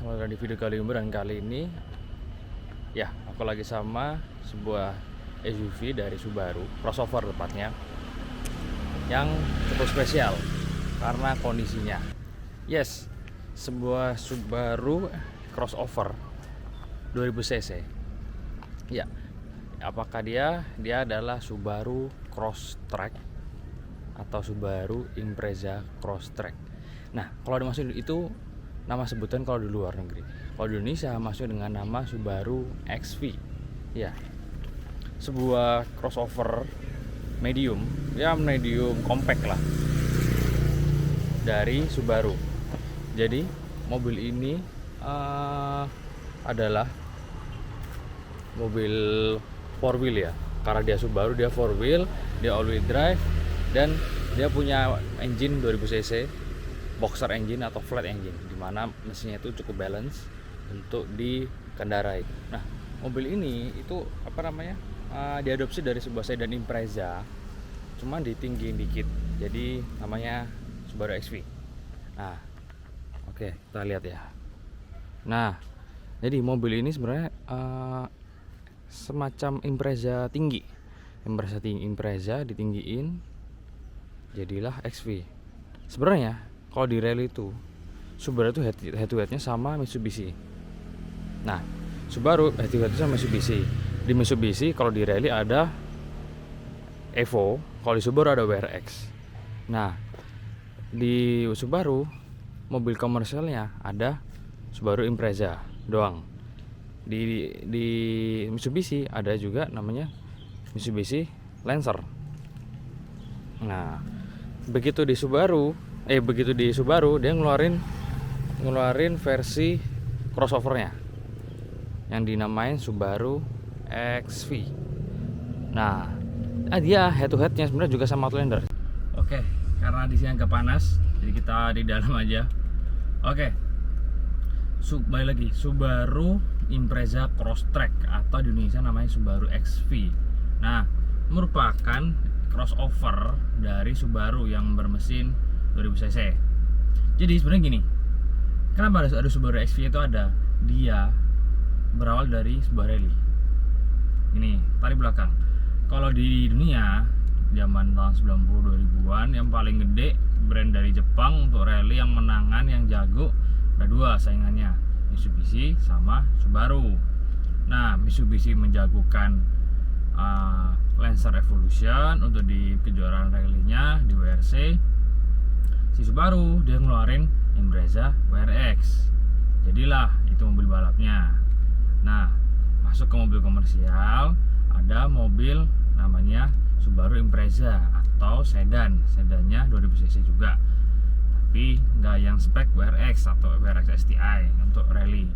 selamat datang di video dan kali ini ya aku lagi sama sebuah SUV dari Subaru, crossover tepatnya, yang cukup spesial karena kondisinya. Yes, sebuah Subaru crossover 2000 cc. Ya, apakah dia adalah Subaru Crosstrek atau Subaru Impreza Crosstrek? Nah, kalau dimaksud itu nama sebutan kalau di luar negeri. Kalau di Indonesia masuk dengan nama Subaru XV. Ya, sebuah crossover medium, ya medium compact lah dari Subaru. Jadi mobil ini adalah mobil 4 wheel ya. Karena dia Subaru, dia 4 wheel, dia all wheel drive, dan dia punya engine 2000 cc, boxer engine atau flat engine, dimana mesinnya itu cukup balance untuk dikendarai. Nah, mobil ini itu diadopsi dari sebuah sedan Impreza, cuman ditinggiin dikit, jadi namanya Subaru XV. Nah, oke, kita lihat ya. Nah, jadi mobil ini sebenarnya semacam Impreza tinggi. Impreza ditinggiin, jadilah XV. Sebenarnya kalau di rally itu Subaru itu head to headnya sama Mitsubishi. Nah, Subaru head to head sama Mitsubishi. Di Mitsubishi kalau di rally ada Evo, kalau di Subaru ada WRX. Nah, di Subaru mobil komersialnya ada Subaru Impreza doang. Di Mitsubishi ada juga namanya Mitsubishi Lancer. Nah, begitu di Subaru dia ngeluarin versi crossovernya yang dinamain Subaru XV. Nah, dia head to headnya sebenarnya juga sama Outlander. Oke, karena di sini agak panas, jadi kita di dalam aja. Oke, balik lagi, Subaru Impreza Crosstrek atau di Indonesia namanya Subaru XV. Nah, merupakan crossover dari Subaru yang bermesin 2000 cc. Jadi sebenarnya gini, kenapa ada Subaru XV itu ada? Dia berawal dari sebuah rally. Ini tarik belakang. Kalau di dunia zaman tahun 90 2000-an yang paling gede brand dari Jepang untuk rally yang menangan, yang jago, ada dua saingannya, Mitsubishi sama Subaru. Nah, Mitsubishi menjagokan Lancer Evolution untuk di kejuaraan rally-nya di WRC. Si Subaru dia ngeluarin Impreza WRX, jadilah itu mobil balapnya. Nah, masuk ke mobil komersial, ada mobil namanya Subaru Impreza atau sedannya 2000 cc juga, tapi nggak yang spek WRX atau WRX STI untuk rally.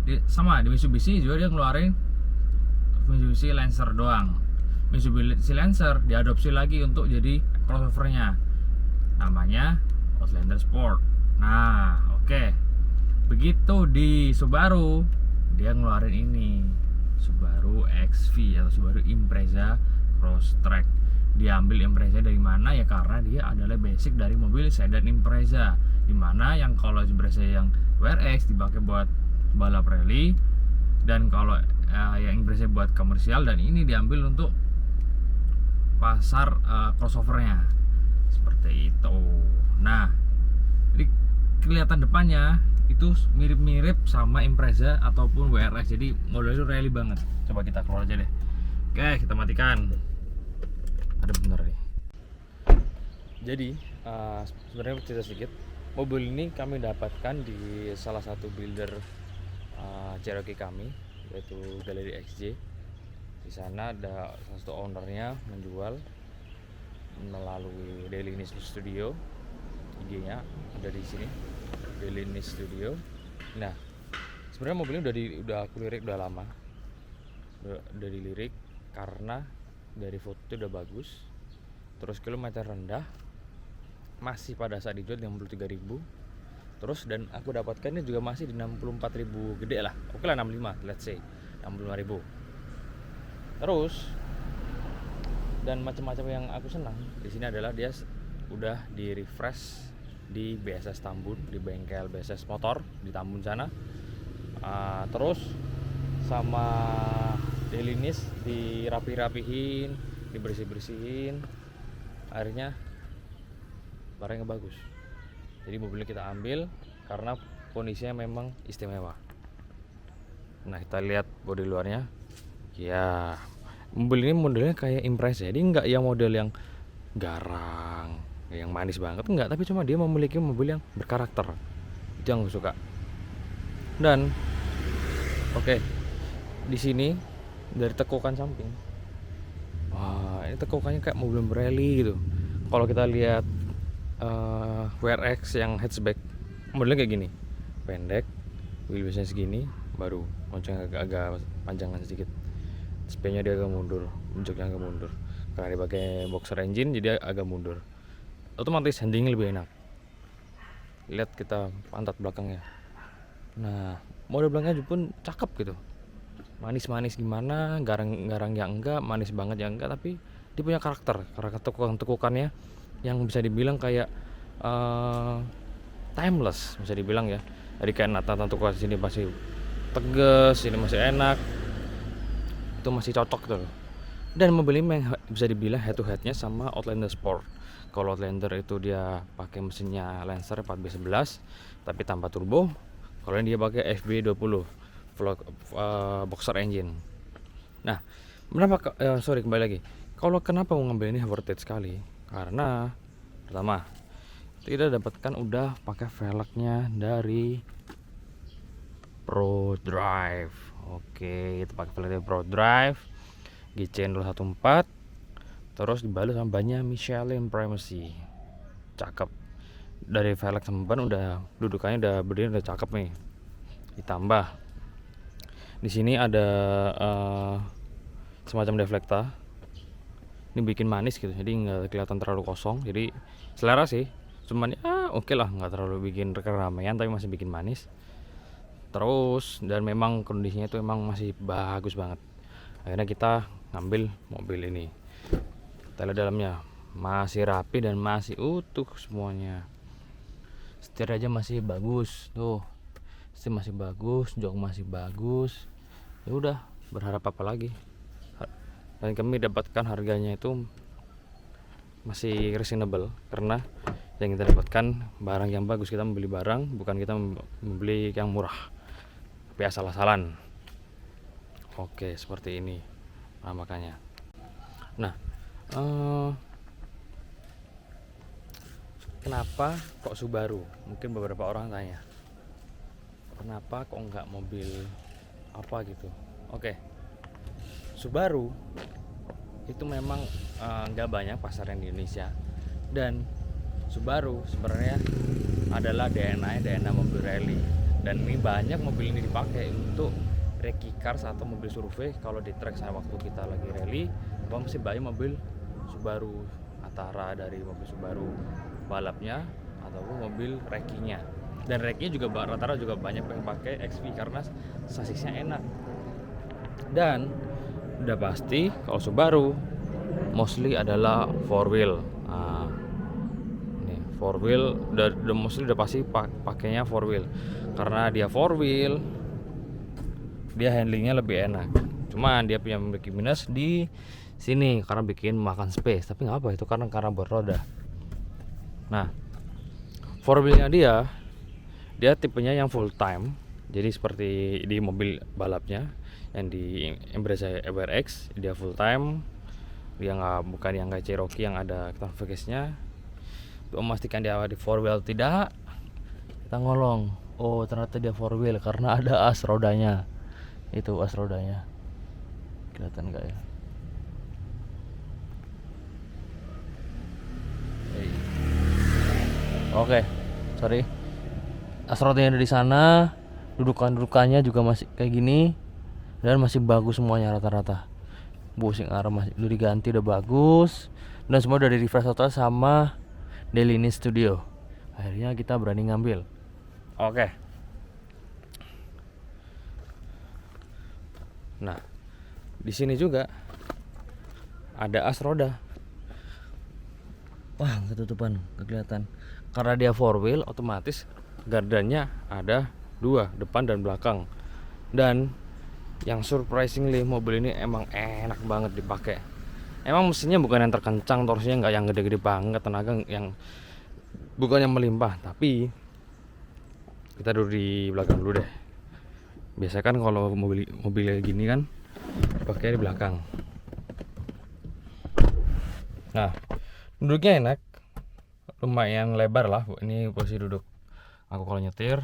Di Mitsubishi juga dia ngeluarin Mitsubishi Lancer doang. Mitsubishi Lancer diadopsi lagi untuk jadi crossovernya, namanya Outlander Sport. Nah, oke. Begitu di Subaru, dia ngeluarin ini Subaru XV atau Subaru Impreza Crosstrek. Diambil Impreza dari mana ya? Karena dia adalah basic dari mobil sedan Impreza, dimana yang kalau Impreza yang WRX dipakai buat balap rally, dan kalau yang Impreza buat komersial, dan ini diambil untuk pasar crossovernya seperti itu. Nah, jadi kelihatan depannya itu mirip-mirip sama Impreza ataupun WRX, jadi modelnya itu rally banget. Coba kita keluar aja deh. Oke, kita matikan. Ada bener nih. Jadi sebenarnya cerita sedikit, mobil ini kami dapatkan di salah satu builder Cherokee kami, yaitu Galeri XJ. Di sana ada salah satu ownernya menjual melalui Daily News Studio. IG-nya ada di sini, Daily News Studio. Nah, sebenarnya mobil ini udah aku lirik udah lama, udah dilirik karena dari foto itu udah bagus, terus kilometer rendah, masih pada saat dijual 63.000, terus dan aku dapatkannya juga masih di 64.000 gede lah, oke lah 65, let's say 65.000. Terus dan macam-macam yang aku senang di sini adalah dia udah di refresh di BSS Tambun, di bengkel BSS motor di Tambun sana. Terus sama delinis dirapi-rapihin, dibersih-bersihin, akhirnya barangnya bagus. Jadi mobilnya kita ambil karena kondisinya memang istimewa. Nah, kita lihat bodi luarnya. Ya, mobil ini modelnya kayak Impreza. Jadi nggak yang model yang garang, yang manis banget, enggak, tapi cuma dia memiliki mobil yang berkarakter. Itu yang gue suka. Dan oke, di sini dari tekukan samping, wah, ini tekukannya kayak mobil rally gitu. Kalau kita lihat WRX yang hatchback, modelnya kayak gini, pendek, wheelbase-nya segini, baru lonceng agak panjangan sedikit. Spenya dia agak mundur, joknya agak mundur. Karena dia pakai boxer engine, jadi agak mundur. Otomatis handlingnya lebih enak. Lihat kita pantat belakangnya. Nah, model belakangnya pun cakep gitu. Manis-manis gimana, garang-garang yang enggak, manis banget yang enggak, tapi dia punya karakter tekukan-tekukannya yang bisa dibilang kayak timeless, bisa dibilang ya. Jadi kayak nata tekukan sini masih tegas, ini masih enak, itu masih cocok gitu loh. Dan mobil ini bisa dibilang head to headnya sama Outlander Sport. Kalau Outlander itu dia pakai mesinnya Lancer 4B11 tapi tanpa turbo. Kalau ini dia pakai FB20 boxer engine. Nah, kembali lagi. Kalau kenapa mau ngambil ini worth it sekali? Karena pertama, kita dapatkan udah pakai velgnya dari Pro Drive. Oke, itu pakai velg dari Pro Drive. GCN 214, terus dibalut sama bannya Michelin Primacy. Cakep. Dari velg sama ban udah dudukannya udah berdiri, udah cakep nih. Ditambah di sini ada semacam deflecta. Ini bikin manis gitu, jadi nggak kelihatan terlalu kosong. Jadi selera sih, cuman ya oke lah, nggak terlalu bikin keramaian tapi masih bikin manis. Terus dan memang kondisinya itu emang masih bagus banget. Akhirnya kita ngambil mobil ini. Kita lihat dalamnya, masih rapi dan masih utuh semuanya. Setir aja masih bagus tuh, setir masih bagus, jok masih bagus. Ya udah, berharap apa lagi? Dan kami dapatkan harganya itu masih reasonable karena yang kita dapatkan barang yang bagus. Kita membeli barang, bukan kita membeli yang murah tapi asal-asalan. Oke, seperti ini. Nah, makanya. Nah, kenapa kok Subaru? Mungkin beberapa orang tanya, kenapa kok nggak mobil apa gitu? Oke, Subaru itu memang nggak banyak pasar di Indonesia, dan Subaru sebenarnya adalah DNA mobil rally, dan ini banyak mobil ini dipakai untuk rally cars atau mobil survei. Kalau di track saya waktu kita lagi rally, masih banyak mobil Subaru, antara dari mobil Subaru balapnya ataupun mobil racingnya. Dan racingnya juga rata-rata juga banyak yang pakai XV karena sasisnya enak. Dan udah pasti kalau Subaru mostly adalah 4 wheel. Ini 4 wheel udah mostly udah pasti pakainya 4 wheel karena dia 4 wheel, dia handlingnya lebih enak. Cuman dia punya memiliki minus di sini karena bikin makan space, tapi nggak apa, itu karena berroda. Nah, 4 wheelnya dia tipenya yang full time, jadi seperti di mobil balapnya yang di Impreza WRX, dia full time. Dia bukan yang kayak Cherokee yang ada case-nya. Untuk memastikan dia di 4 wheel tidak, kita ngolong, oh ternyata dia 4 wheel karena ada as rodanya. Itu as rodanya, kelihatan nggak ya? Oke, sorry, as rodanya ada di sana. Dudukannya juga masih kayak gini dan masih bagus semuanya rata-rata. Bushing arm masih udah diganti, udah bagus, dan semua udah di refresh total sama Delinis Studio. Akhirnya kita berani ngambil. Oke. Nah, di sini juga ada as roda. Wah, ketutupan, kelihatan. Karena dia four wheel, otomatis gardannya ada dua, depan dan belakang. Dan yang surprisingly mobil ini emang enak banget dipakai. Emang mesinnya bukan yang terkencang, torsinya nggak yang gede-gede banget, tenaga yang bukan yang melimpah, tapi kita duduk di belakang dulu deh. Biasa kan kalau mobil gini kan pakai di belakang. Nah, duduknya enak, lumayan lebar lah. Ini posisi duduk aku kalau nyetir,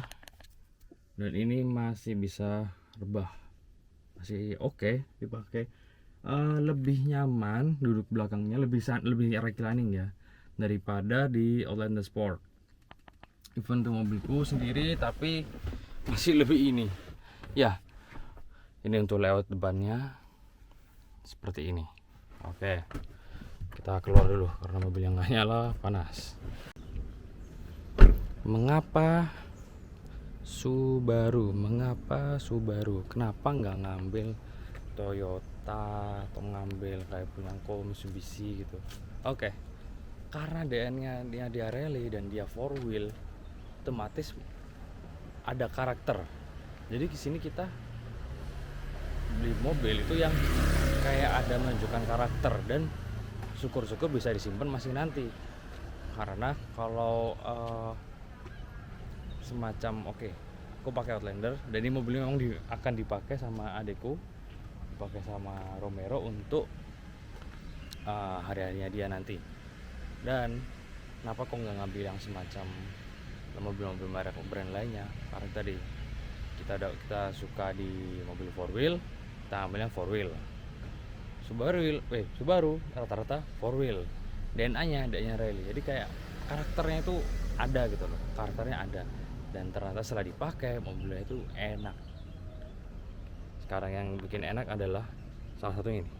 dan ini masih bisa rebah, masih oke dipakai. Lebih nyaman duduk belakangnya, lebih reclining ya daripada di Outlander Sport. Even untuk mobilku sendiri, tapi masih lebih ini ya. Ini untuk layout depannya seperti ini. Oke, kita keluar dulu karena mobil yang nggak nyala panas. Mengapa Subaru? Kenapa nggak ngambil Toyota atau ngambil kayak punya Mitsubishi gitu? Oke, karena dia rally dan dia four wheel, otomatis ada karakter. Jadi di sini kita beli mobil itu yang kayak ada menunjukkan karakter, dan syukur-syukur bisa disimpan masih nanti. Karena kalau semacam aku pakai Outlander, dan ini mobilnya memang akan dipakai sama adekku, dipakai sama Romero untuk hari-harinya dia nanti. Dan kenapa kok nggak ngambil yang semacam mobil-mobil merek brand lainnya? Karena tadi kita suka di mobil four wheel, kita ambil yang four wheel. Subaru rata-rata four wheel, DNA-nya rally. Jadi kayak karakternya itu ada gitu loh, karakternya ada. Dan ternyata setelah dipakai mobilnya itu enak. Sekarang yang bikin enak adalah salah satunya ini.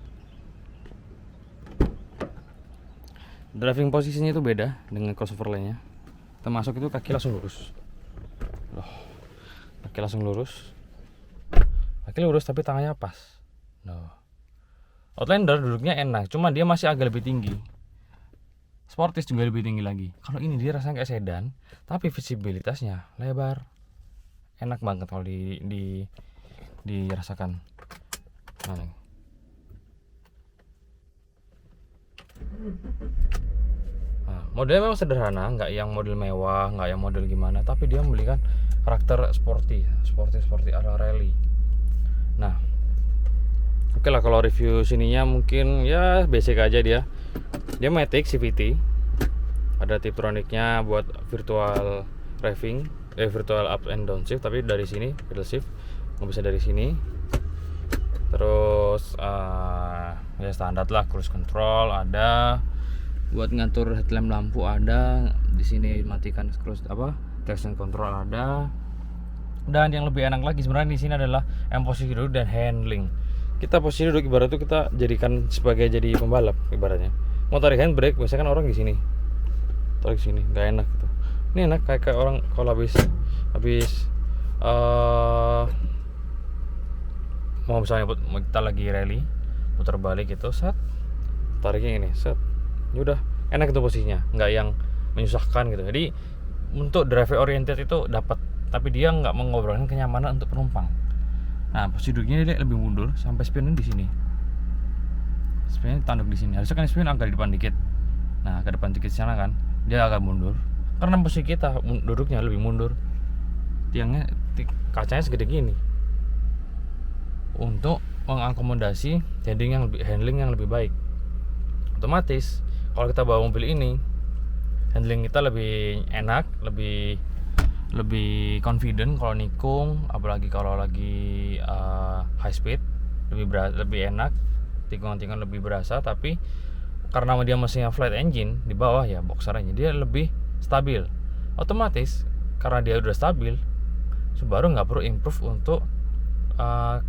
Driving posisinya itu beda dengan crossover lainnya. Kita masuk itu kaki langsung lurus. Kaki langsung lurus. Kaki lurus tapi tangannya pas. Outlander duduknya enak, cuma dia masih agak lebih tinggi. Sportis juga lebih tinggi lagi. Kalau ini dia rasanya kayak sedan, tapi visibilitasnya lebar. Enak banget kalau dirasakan. Modelnya memang sederhana, nggak yang model mewah, nggak yang model gimana, tapi dia memberikan karakter sporty ala rally. Nah, oke lah, kalau review sininya mungkin ya basic aja dia. Dia Matic CVT, ada Tiptronicnya buat virtual driving, virtual up and down shift, tapi dari sini pedal shift nggak bisa dari sini. Terus ya standar lah, cruise control ada, buat ngatur headlamp lampu ada, di sini matikan traction control ada. Dan yang lebih enak lagi sebenarnya di sini adalah posisi duduk dan handling. Kita posisi duduk ibarat itu kita jadikan sebagai jadi pembalap ibaratnya. Mau tarik handbrake, misalkan orang di sini, tarik sini, nggak enak gitu. Ini enak kayak orang kalau habis mau misalnya kita lagi rally, putar balik gitu, set, tariknya ini, set, ya udah enak itu posisinya, nggak yang menyusahkan gitu. Jadi untuk driver oriented itu dapat, tapi dia nggak mengobrolkan kenyamanan untuk penumpang. Nah, posisi duduknya dia lebih mundur sampai spionnya di sini. Spionnya tanduk di sini. Harusnya kan spion agak di depan dikit. Nah, ke depan dikit sana kan, dia agak mundur. Karena posisi kita duduknya lebih mundur. Kacanya segede gini. Untuk mengakomodasi handling yang lebih baik. Otomatis kalau kita bawa mobil ini, handling kita lebih enak, lebih confident kalau nikung, apalagi kalau lagi high speed, lebih enak, tikungan lebih berasa. Tapi karena dia mesinnya flat engine di bawah ya, boxer aja, dia lebih stabil. Otomatis karena dia udah stabil, Subaru nggak perlu improve untuk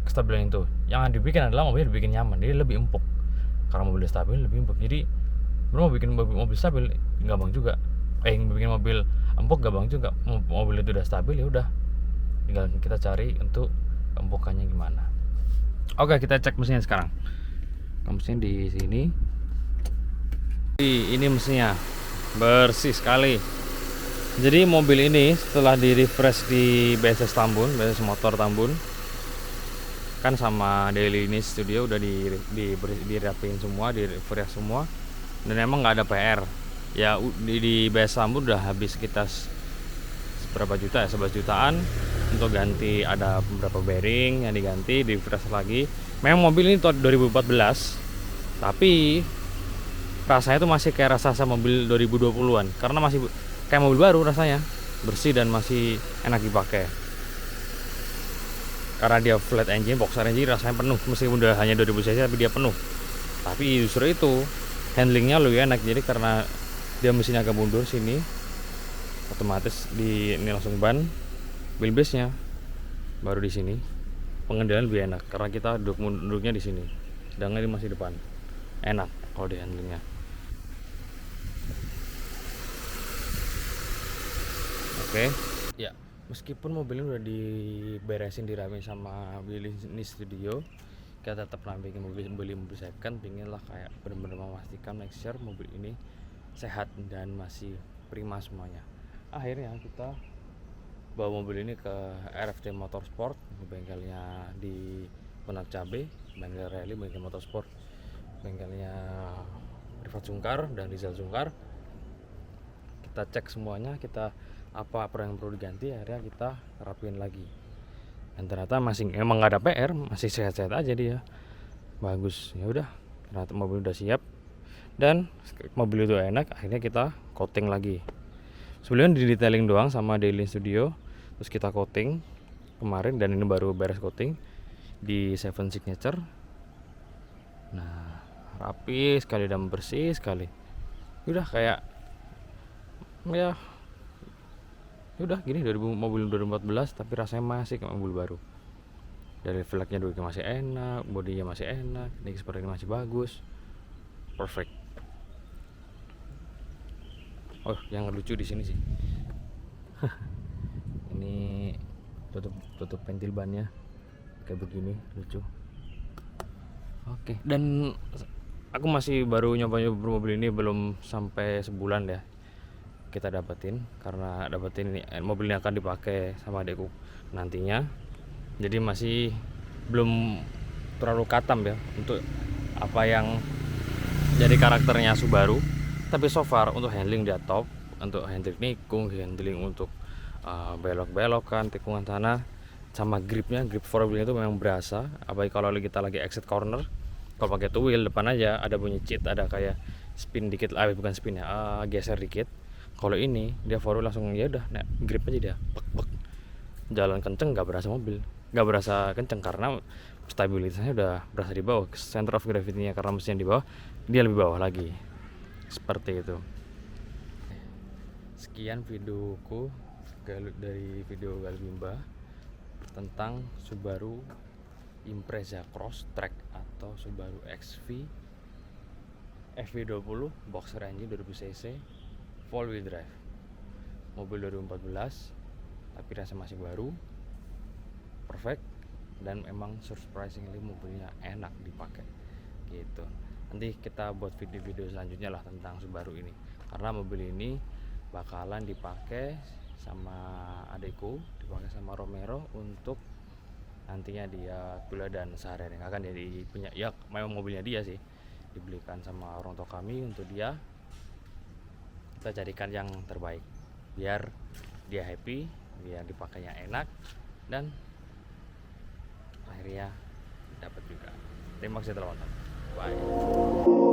kestabilan itu. Yang dibikin adalah mobilnya dibikin nyaman, dia lebih empuk. Karena mobilnya stabil lebih empuk. Jadi mau bikin mobil stabil gampang juga. Bikin mobil empuk gampang juga. Mobil itu udah stabil ya udah, tinggal kita cari untuk empukannya gimana. Oke, kita cek mesinnya sekarang. Mesin di sini. Ini mesinnya bersih sekali. Jadi mobil ini setelah di refresh di BSS Tambun, BSS Motor Tambun, kan sama Daily ini Studio udah dirapiin semua, di refresh semua, dan emang nggak ada PR. Ya di BSS Tambun udah habis sekitar berapa juta ya, 11 jutaan untuk ganti, ada beberapa bearing yang diganti, di refresh lagi. Memang mobil ini tahun 2014, tapi rasanya tuh masih kayak rasa mobil 2020-an, karena masih kayak mobil baru rasanya, bersih dan masih enak dipakai. Karena dia flat engine, boxer engine, rasanya penuh, meskipun udah hanya 2000 cc tapi dia penuh. Tapi justru itu handlingnya lebih enak, jadi karena dia mesinnya agak mundur sini, otomatis ini langsung ban, wheelbase nya baru di sini, pengendalian lebih enak karena kita duduknya di sini, sedangkan ini masih depan, enak kalau di handlingnya. Oke, ya meskipun mobil ini udah diberesin, diramein sama ini Studio, kita tetap nampilin beli mobil second, pingin lah kayak benar-benar memastikan, make sure mobil ini sehat dan masih prima semuanya. Akhirnya kita bawa mobil ini ke RFT Motorsport, bengkelnya di Penak Cabe, bengkel rally, bengkel motorsport, bengkelnya Rifat Sungkar dan Rizal Sungkar. Kita cek semuanya, kita apa yang perlu diganti, akhirnya kita rapiin lagi, dan ternyata masih emang nggak ada PR, masih sehat-sehat aja dia, bagus. Ya udah, ternyata mobil udah siap dan mobil itu enak, akhirnya kita coating lagi. Sebelumnya di detailing doang sama Daily Studio, terus kita coating kemarin, dan ini baru beres coating di Seven Signature. Nah, rapi sekali dan bersih sekali. Udah kayak ya udah gini, mobil 2014 tapi rasanya masih kayak mobil baru. Dari velgnya juga masih enak, bodinya masih enak, ini seperti ini masih bagus, perfect. Oh, yang lucu di sini sih, ini tutup pentil bannya kayak begini, lucu. Oke, dan aku masih baru nyoba mobil ini, belum sampai sebulan ya kita dapetin, karena dapetin ini mobil ini akan dipakai sama adekku nantinya, jadi masih belum terlalu katam ya untuk apa yang jadi karakternya Subaru. Tapi so far untuk handling dia top, untuk handling nikung, handling untuk belok-belokan, tikungan tanah, sama grip four wheel itu memang berasa. Apalagi kalau kita lagi exit corner, kalau pakai two wheel depan aja ada bunyi cheat, ada kayak spin dikit, bukan spin ya, geser dikit. Kalau ini dia four wheel langsung ya udah, grip aja dia, pek, jalan kenceng nggak berasa mobil, nggak berasa kenceng karena stabilitasnya udah berasa di bawah, center of gravity-nya karena mesinnya di bawah, dia lebih bawah lagi, seperti itu. Sekian videoku dari video Galbimba tentang Subaru Impreza Crosstrek atau Subaru XV FV20 boxer engine 2000cc full wheel drive, mobil 2014 tapi rasa masih baru, perfect, dan memang surprisingly mobilnya enak dipakai gitu. Nanti kita buat video-video selanjutnya lah tentang Subaru ini, karena mobil ini bakalan dipakai sama adekku, dipakai sama Romero untuk nantinya dia kuliah dan sehari-hari akan jadi punya, ya memang mobilnya dia sih, dibelikan sama orang tua kami untuk dia. Kita jadikan yang terbaik biar dia happy, biar dipakainya enak, dan akhirnya dapat juga. Terima kasih telah nonton, bye.